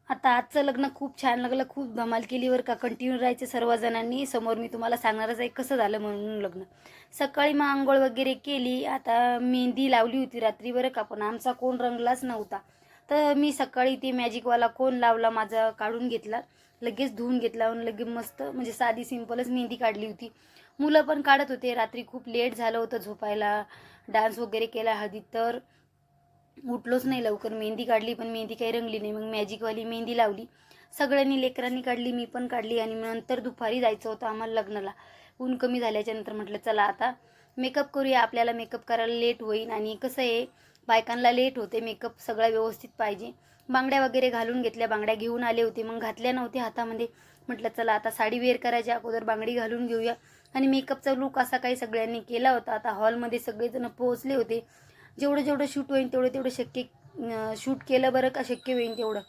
आता आजचं लग्न खूप छान लागलं, खूप धमाल केली बरं का. कंटिन्यू राहायचं सर्वजणांनी. समोर मी तुम्हाला सांगणारच आहे कसं झालं म्हणून लग्न. सकाळी मग अंघोळ वगैरे केली. आता मेहंदी लावली होती रात्री बरं का, पण आमचा कोण रंगलाच नव्हता. तर मी सकाळी ते मॅजिकवाला कोन लावला माझा काढून घेतला, लगेच धुवून घेतला आणि लगेच मस्त म्हणजे साधी सिंपलच मेहंदी काढली होती. मुलं पण काढत होते. रात्री खूप लेट झालं होतं झोपायला. डान्स वगैरे केला हळदीत, तर उठलोच नाही लवकर. मेहंदी काढली पण मेहंदी काही रंगली नाही. मग मॅजिकवाली मेहंदी लावली. सगळ्यांनी लेकरांनी काढली, मी पण काढली. आणि नंतर दुपारी जायचं होतं आम्हाला लग्नाला. ऊन कमी झाल्याच्या नंतर म्हटलं चला आता मेकअप करूया. आपल्याला मेकअप करायला लेट होईल आणि कसं आहे बायकांना लेट होते, मेकअप सगळा व्यवस्थित पाहिजे. बांगड्या वगैरे घालून घेतल्या, बांगड्या घेऊन आले होते, मग घातल्या नव्हत्या हातामध्ये. म्हटलं चला आता साडी वेअर करायच्या अगोदर बांगडी घालून घेऊया. आणि मेकअपचा लुक असा काही सगळ्यांनी केला होता. आता हॉलमध्ये सगळेजण पोहोचले होते. जेवढं जेवढं शूट होईल तेवढं तेवढं शक्य शूट केलं बरं का, शक्य होईल तेवढं.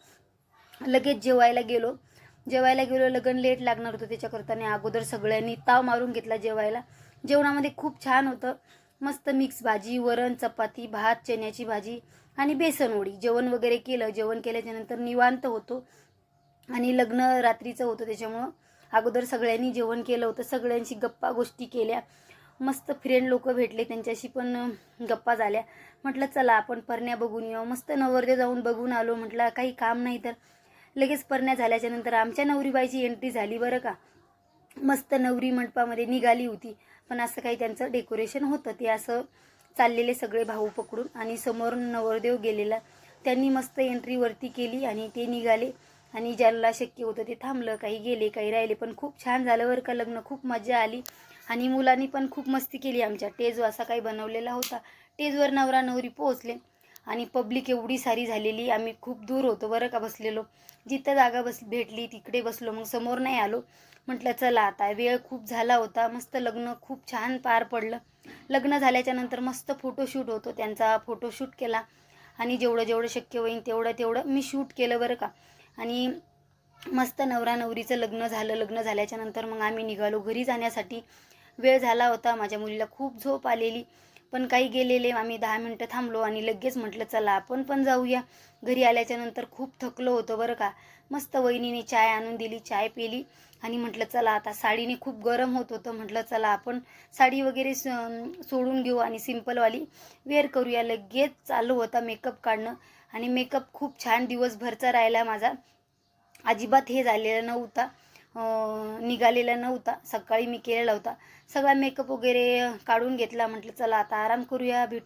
लगेच जेवायला गेलो. लगन लेट लागणार होतं त्याच्याकरता आणि अगोदर सगळ्यांनी ताव मारून घेतला जेवायला. जेवणामध्ये खूप छान होतं. मस्त मिक्स भाजी, वरण, चपाती, भात, चण्याची भाजी आणि बेसन वडी. जेवण वगैरे केलं. जेवण केल्याच्यानंतर निवांत होतो आणि लग्न रात्रीचं होतं त्याच्यामुळं अगोदर सगळ्यांनी जेवण केलं होतं. सगळ्यांशी गप्पा गोष्टी केल्या. मस्त फ्रेंड लोक भेटले, त्यांच्याशी पण गप्पा झाल्या. म्हटलं चला आपण परण्या बघून येऊ. मस्त नवरदेव जाऊन बघून आलो. म्हटलं काही काम नाही तर लगेच परण्या झाल्याच्या नंतर आमच्या नवरीबाईची एंट्री झाली बरं का. मस्त नवरी मंडपामध्ये निघाली होती, पण असं काही त्यांचं डेकोरेशन होतं. ते असं चाललेले सगळे भाऊ पकडून आणि समोर नवरदेव गेलेला. त्यांनी मस्त एंट्री वरती केली आणि ते निघाले. आणि ज्यांना शक्य होतं ते थांबलं, काही गेले काही राहिले. पण खूप छान झालं बरं का लग्न. खूप मजा आली आणि मुलांनी पण खूप मस्ती केली. आमच्या टेज असा काही बनवलेला होता. टेजवर नवरा नवरी पोहोचले आणि पब्लिक एवढी सारी झालेली. आम्ही खूप दूर होतो बरं का बसलेलो. जिथं जागा भेटली तिकडे बसलो, मग समोर नाही आलो. म्हटलं चला आता वेळ खूप झाला होता. मस्त लग्न खूप छान पार पडलं. लग्न झाल्याच्या नंतर मस्त फोटोशूट होतो, त्यांचा फोटोशूट केला. आणि जेवढं जेवढं शक्य होईल तेवढं तेवढं मी शूट केलं बरं का. आणि मस्त नवरा नवरीचं लग्न झालं. लग्न झाल्याच्या नंतर मग आम्ही निघालो घरी जाण्यासाठी. वेळ झाला होता. माझ्या मुलीला खूप झोप आलेली, पण काही गेलेले. आम्ही 10 मिनटं थांबलो आणि लगेच म्हटलं चला आपण पण जाऊया. घरी आल्याच्या नंतर खूप थकलो होतो बरं का. मस्त वहिनीने चाय आणून दिली, चाय पेली आणि म्हटलं चला आता साडीने खूप गरम होत होतं. म्हटलं चला आपण साडी वगैरे सोडून घेऊ आणि सिंपलवाली वेअर करूया. लगेच चालू होता मेकअप काढणं आणि मेकअप खूप छान दिवसभरचा राहिला माझा. अजिबात हे झालेला नव्हता, निघालेला नव्हता. सकाळी मी केलेला होता. सगळा मेकअप वगैरे काढून घेतला. म्हटलं चला आता आराम करूया, भेटूया.